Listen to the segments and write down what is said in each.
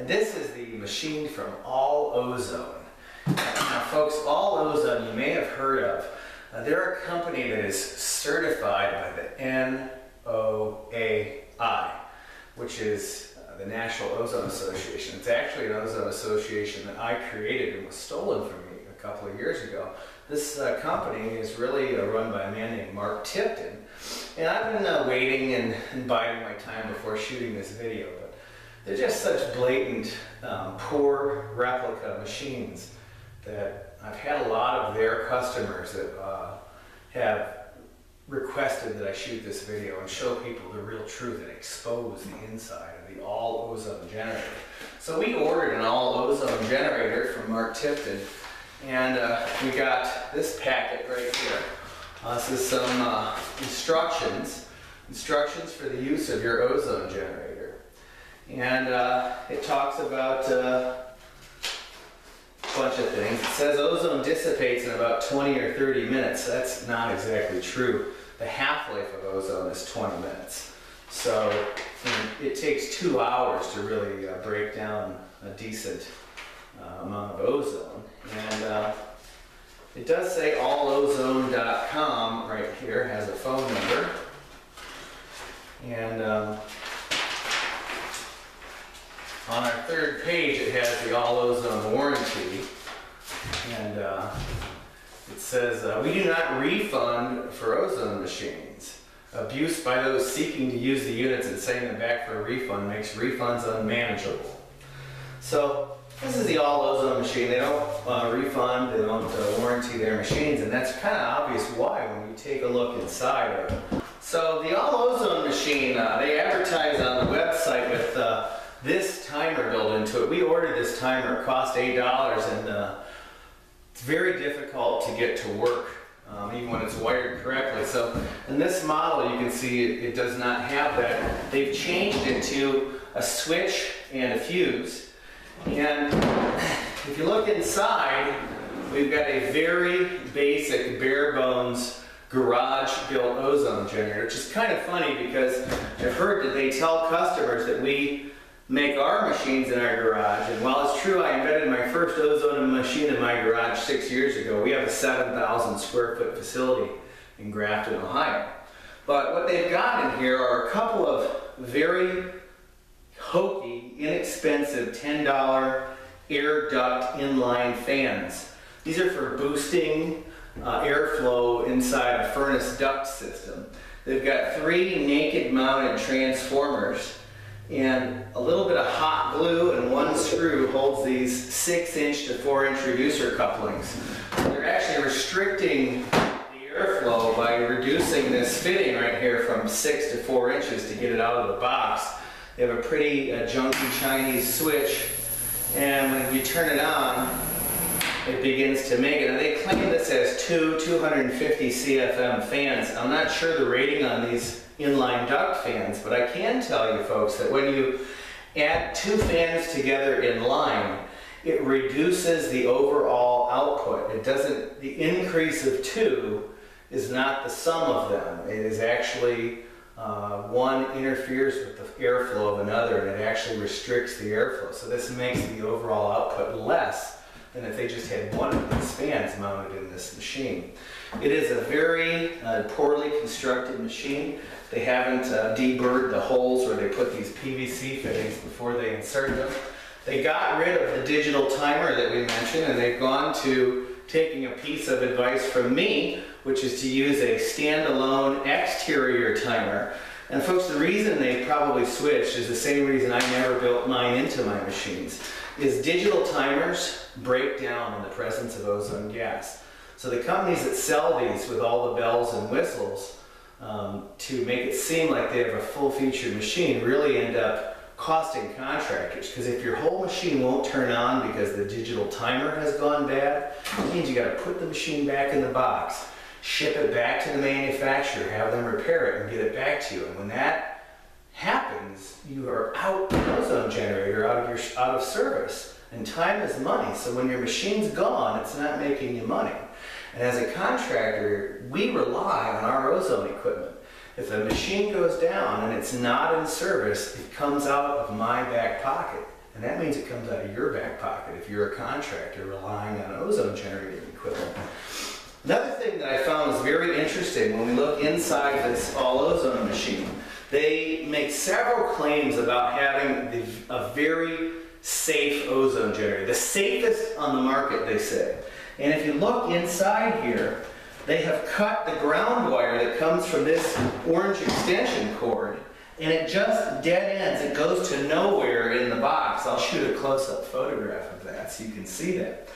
And this is the machine from ALLOZONE. Now folks, ALLOZONE you may have heard of. They're a company that is certified by the NOAI, which is the National Ozone Association. It's actually an ozone association that I created and was stolen from me a couple of years ago. This company is really run by a man named Mark Tipton. And I've been waiting and biding my time before shooting this video, but they're just such blatant, poor replica machines that I've had a lot of their customers that have requested that I shoot this video and show people the real truth and expose the inside of the ALLOZONE generator. So we ordered an ALLOZONE generator from Mark Tipton, and we got this packet right here. This is some instructions for the use of your ozone generator. And it talks about a bunch of things. It says ozone dissipates in about 20 or 30 minutes. That's not exactly true. The half-life of ozone is 20 minutes. So it takes 2 hours to really break down a decent amount of ozone. And it does say allozone.com right here, has a phone number. And on our third page it has the ALLOZONE warranty. And it says, we do not refund for ozone machines. Abuse by those seeking to use the units and sending them back for a refund makes refunds unmanageable. So this is the ALLOZONE machine. They don't refund, they don't warranty their machines, and that's kind of obvious why when you take a look inside of it. So the ALLOZONE machine, they advertise on the website with this timer built into it. We ordered this timer, it cost $8, and it's very difficult to get to work, even when it's wired correctly. So in this model you can see it does not have that. They've changed it to a switch and a fuse. And if you look inside, we've got a very basic, bare bones, garage-built ozone generator, which is kind of funny because I've heard that they tell customers that we make our machines in our garage. And while it's true I embedded my first ozone machine in my garage 6 years ago, we have a 7,000 square foot facility in Grafton, Ohio. But what they've got in here are a couple of very hokey, inexpensive $10 air duct inline fans. These are for boosting airflow inside a furnace duct system. They've got 3 naked mounted transformers, and a little bit of hot glue and 1 screw holds these 6-inch to 4-inch reducer couplings. They're actually restricting the airflow by reducing this fitting right here from 6 to 4 inches to get it out of the box. They have a pretty junky Chinese switch, and when you turn it on, it begins to make it. And they claim this has 250 CFM fans. I'm not sure the rating on these inline duct fans, but I can tell you folks that when you add 2 fans together in line, it reduces the overall output. It doesn't, the increase of 2 is not the sum of them. It is actually one interferes with the airflow of another, and it actually restricts the airflow. So this makes the overall output less than if they just had one of these fans mounted in this machine. It is a very poorly constructed machine. They haven't deburred the holes where they put these PVC fittings before they insert them. They got rid of the digital timer that we mentioned, and they've gone to taking a piece of advice from me, which is to use a standalone exterior timer. And folks, the reason they probably switched is the same reason I never built mine into my machines, is digital timers break down in the presence of ozone gas. So the companies that sell these with all the bells and whistles to make it seem like they have a full-featured machine really end up costing contractors, because if your whole machine won't turn on because the digital timer has gone bad, it means you got to put the machine back in the box, ship it back to the manufacturer, have them repair it and get it back to you. And when that happens, you are out the ozone generator, out of service. And time is money, so when your machine's gone, it's not making you money. And as a contractor, we rely on our ozone equipment. If a machine goes down and it's not in service, it comes out of my back pocket. And that means it comes out of your back pocket if you're a contractor relying on ozone generating equipment. Another thing that I found was very interesting when we look inside this all-ozone machine, they make several claims about having a very safe ozone generator, the safest on the market, they say. And if you look inside here, they have cut the ground wire that comes from this orange extension cord, and it just dead ends. It goes to nowhere in the box. I'll shoot a close-up photograph of that so you can see that.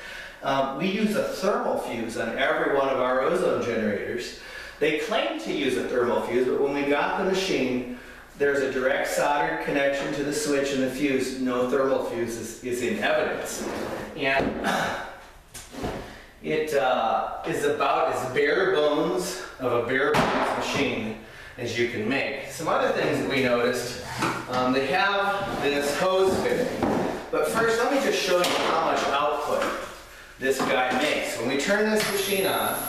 We use a thermal fuse on every one of our ozone generators. They claim to use a thermal fuse, but when we got the machine, there's a direct soldered connection to the switch and the fuse. No thermal fuse is in evidence. And it is about as bare bones of a bare bones machine as you can make. Some other things that we noticed, they have this hose fitting. But first, let me just show you how much output this guy makes. When we turn this machine on,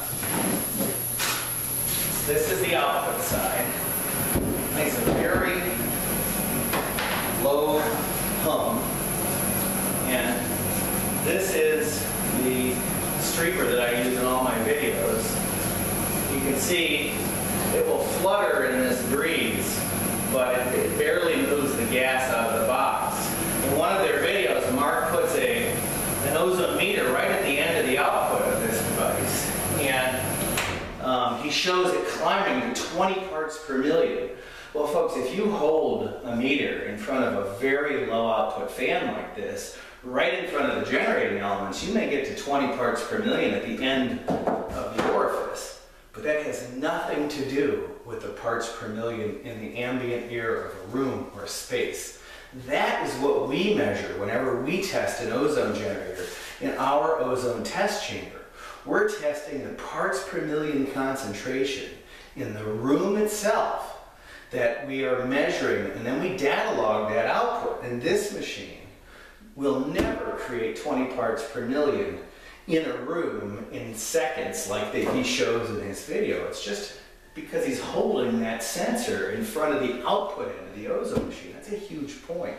this is the output side. It makes a very low hum. And this is the streamer that I use in all my videos. You can see it will flutter in this breeze, but it barely moves the gas out of the box. In one of their videos, Mark puts an ozone meter right at the end of the output of this device, and he shows it climbing to 20 parts per million. Well, folks, if you hold a meter in front of a very low output fan like this, right in front of the generating elements, you may get to 20 parts per million at the end of the orifice. But that has nothing to do with the parts per million in the ambient air of a room or a space. That is what we measure whenever we test an ozone generator in our ozone test chamber. We're testing the parts per million concentration in the room itself that we are measuring, and then we data log that output. And this machine will never create 20 parts per million in a room in seconds like that he shows in his video. It's just because he's holding that sensor in front of the output end of the ozone machine. That's a huge point.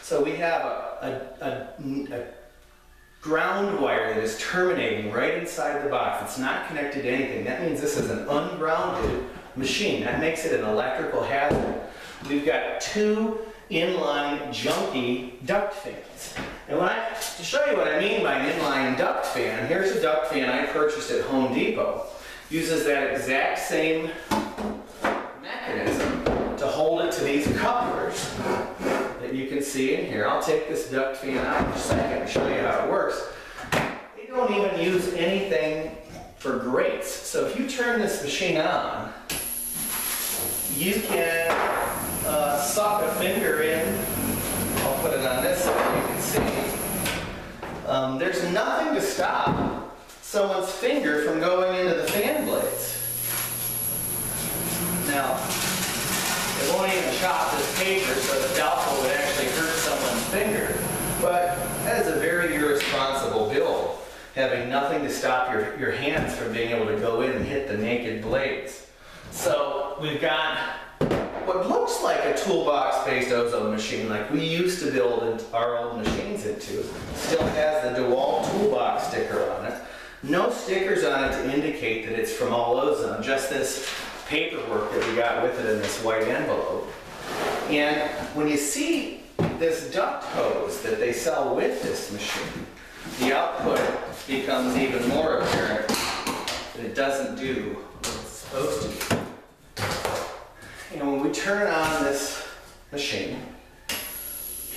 So we have a ground wire that is terminating right inside the box. It's not connected to anything. That means this is an ungrounded machine. That makes it an electrical hazard. We've got two inline junky duct fans. And to show you what I mean by an inline duct fan, here's a duct fan I purchased at Home Depot. Uses that exact same mechanism to hold it to these couplers that you can see in here. I'll take this duct fan out in a second and show you how it works. They don't even use anything for grates. So if you turn this machine on, you can suck a finger in. I'll put it on this side, you can see. There's nothing to stop someone's finger from going into the fan blades. Now, it won't even chop this paper, so it's doubtful it would actually hurt someone's finger. But that is a very irresponsible build, having nothing to stop your hands from being able to go in and hit the naked blades. So we've got what looks like a toolbox-based ozone machine like we used to build our old machines into. Still has the DeWalt toolbox sticker on it. No stickers on it to indicate that it's from All Ozone, just this paperwork that we got with it in this white envelope. And when you see this duct hose that they sell with this machine, the output becomes even more apparent that it doesn't do what it's supposed to do. And when we turn on this machine,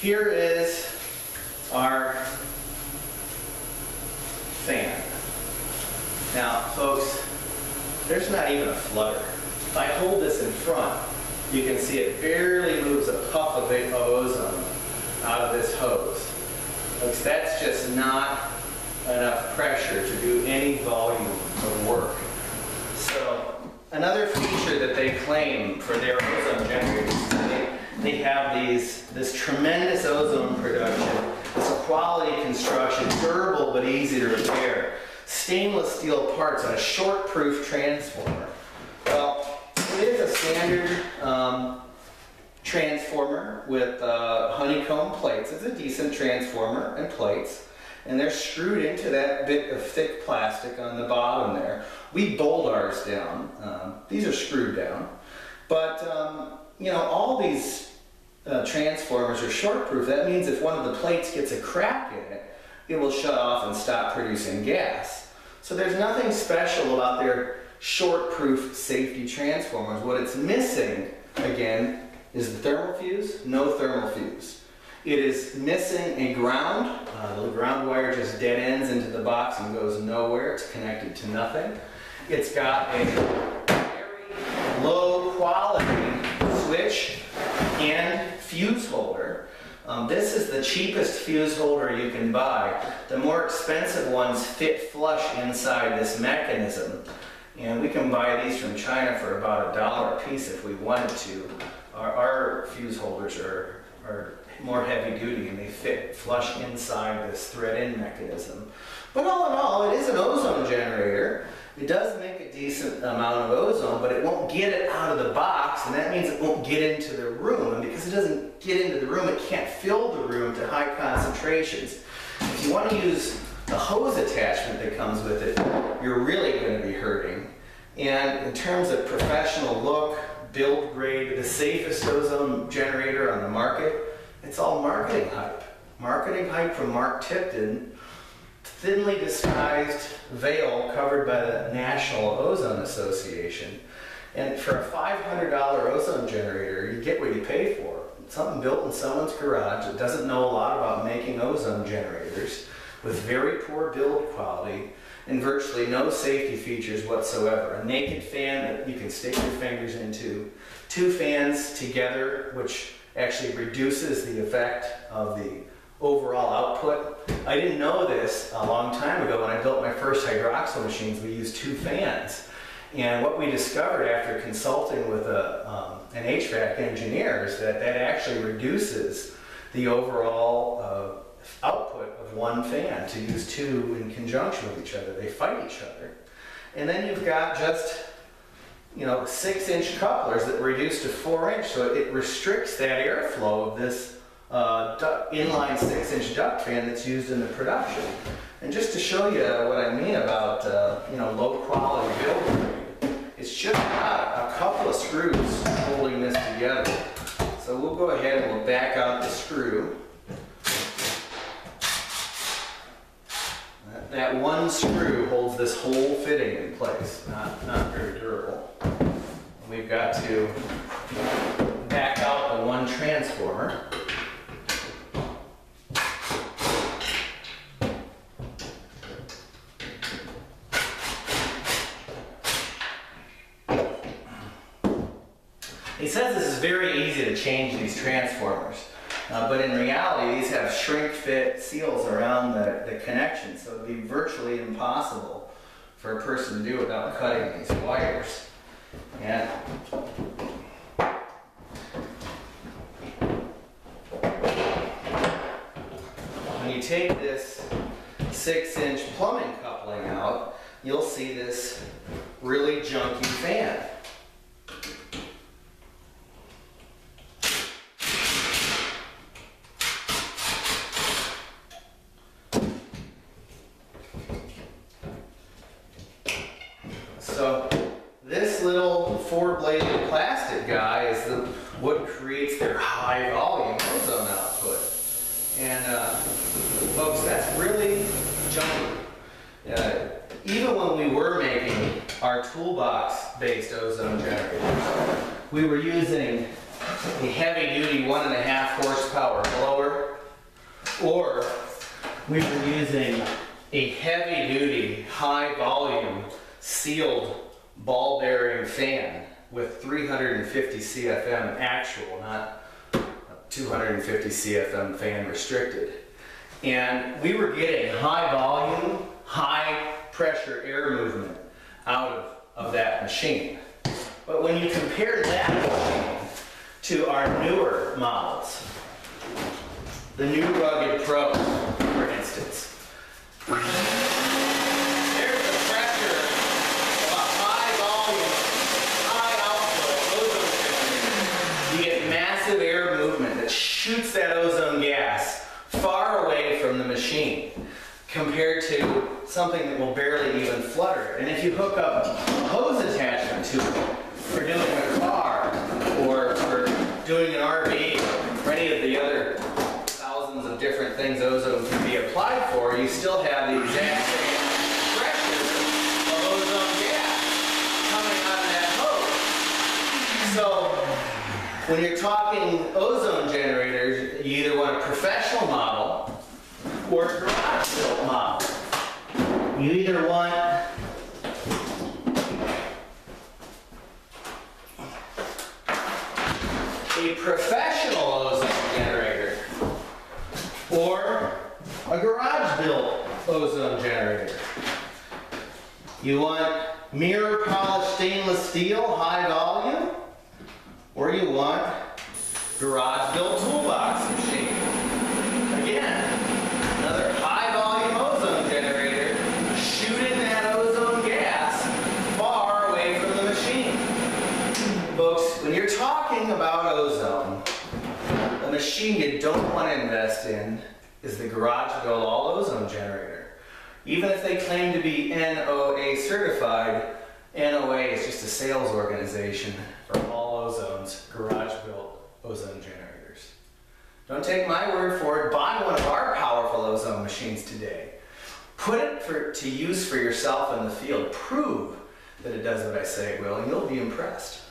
here is our fan. Now, folks, there's not even a flutter. If I hold this in front, you can see it barely moves a puff of ozone out of this hose. Folks, that's just not enough pressure to do any volume of work. So, another feature that they claim for their ozone generators is they have this tremendous ozone production, this quality construction, durable but easy to repair, stainless steel parts on a short-proof transformer. Well, it is a standard transformer with honeycomb plates. It's a decent transformer and plates, and they're screwed into that bit of thick plastic on the bottom there. We bolt ours down. These are screwed down, but you know, all these transformers are short-proof. That means if one of the plates gets a crack in it, it will shut off and stop producing gas. So there's nothing special about their short-proof safety transformers. What it's missing, again, is the thermal fuse. No thermal fuse. It is missing a ground. The ground wire just dead ends into the box and goes nowhere. It's connected to nothing. It's got a very low quality switch and fuse holder. This is the cheapest fuse holder you can buy. The more expensive ones fit flush inside this mechanism. And we can buy these from China for about $1 a piece if we wanted to. Our fuse holders are more heavy duty and they fit flush inside this thread-in mechanism. But all in all, it is an ozone generator. It does make a decent amount of ozone, but it won't get it out of the box, and that means it won't get into the room. And because it doesn't get into the room, it can't fill the room to high concentrations. If you want to use the hose attachment that comes with it, you're really going to be hurting. And in terms of professional look, build grade, the safest ozone generator on the market, it's all marketing hype. Marketing hype from Mark Tipton. Thinly disguised veil covered by the National Ozone Association. And for a $500 ozone generator, you get what you pay for. It's something built in someone's garage that doesn't know a lot about making ozone generators, with very poor build quality and virtually no safety features whatsoever. A naked fan that you can stick your fingers into, 2 fans together, which actually reduces the effect of the overall output. I didn't know this a long time ago. When I built my first hydroxyl machines, we used 2 fans. And what we discovered after consulting with an HVAC engineer is that that actually reduces the overall output of 1 fan to use 2 in conjunction with each other. They fight each other. And then you've got just, you know, 6-inch couplers that reduce to 4-inch, so it restricts that airflow of this inline 6-inch duct fan that's used in the production. And just to show you what I mean about you know, low quality build grade, it's just got a couple of screws holding this together. So we'll go ahead and we'll back out the screw. That one screw holds this whole fitting in place. Not very durable. We've got to back out the one transformer. He says this is very easy to change these transformers, but in reality these have shrink-fit seals around the connection, so it would be virtually impossible for a person to do without cutting these wires. And when you take this 6-inch plumbing coupling out, you'll see this really junky fan. So this little 4-bladed plastic guy is what creates their high volume ozone output. And folks, that's really junky. Even when we were making our toolbox based ozone generators, we were using a heavy duty 1.5 horsepower blower, or we were using a heavy duty high volume sealed ball bearing fan with 350 CFM actual, not 250 CFM fan restricted. And we were getting high volume, high pressure air movement out of that machine. But when you compare that machine to our newer models, the new Rugged Pro, for instance, machine compared to something that will barely even flutter it. And if you hook up a hose attachment to it for doing a car or for doing an RV or any of the other thousands of different things ozone can be applied for, you still have the exact same pressure of ozone gas coming out of that hose. So when you're talking ozone generators, you either want a professional model or a garage-built model. You either want a professional ozone generator or a garage-built ozone generator. You want mirror polished stainless steel, high volume, or you want garage-built toolbox machine. Again, another high-volume ozone generator shooting that ozone gas far away from the machine. Folks, when you're talking about ozone, the machine you don't want to invest in is the garage-built all-ozone generator. Even if they claim to be NOA certified, NOA is just a sales organization for all ozone's garage-built ozone generators. Don't take my word for it. Buy one of our powerful ozone machines today. Put it to use for yourself in the field. Prove that it does what I say it will, and you'll be impressed.